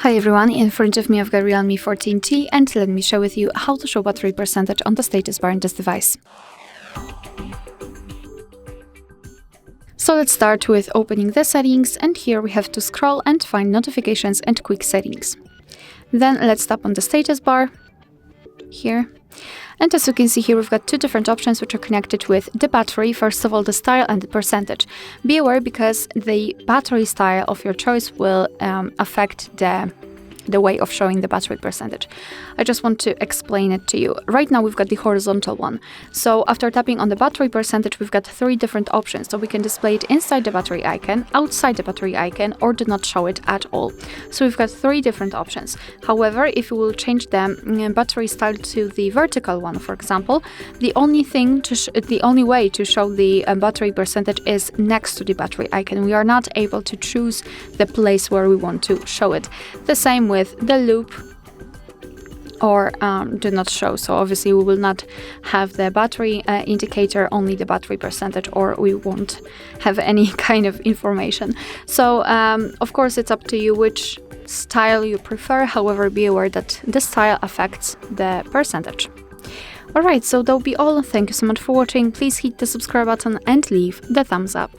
Hi everyone, in front of me I've got REALME 14T and let me share with you how to show battery percentage on the status bar in this device. So let's start with opening the settings, and here we have to scroll and find notifications and quick settings. Then let's tap on the status bar here. And as you can see here, we've got two different options which are connected with the battery. First of all, the style and the percentage. Be aware because the battery style of your choice will affect the way of showing the battery percentage. I just want to explain it to you. Right now we've got the horizontal one. So after tapping on the battery percentage, we've got three different options. So we can display it inside the battery icon, outside the battery icon, or do not show it at all. So we've got three different options. However, if you will change the battery style to the vertical one, for example, the only way to show the battery percentage is next to the battery icon. We are not able to choose the place where we want to show it. The same with the loop or do not show. So obviously we will not have the battery indicator, only the battery percentage, or we won't have any kind of information. So of course it's up to you which style you prefer. However, be aware that the style affects the percentage. Alright, so that'll be all. Thank you so much for watching. Please hit the subscribe button and leave the thumbs up.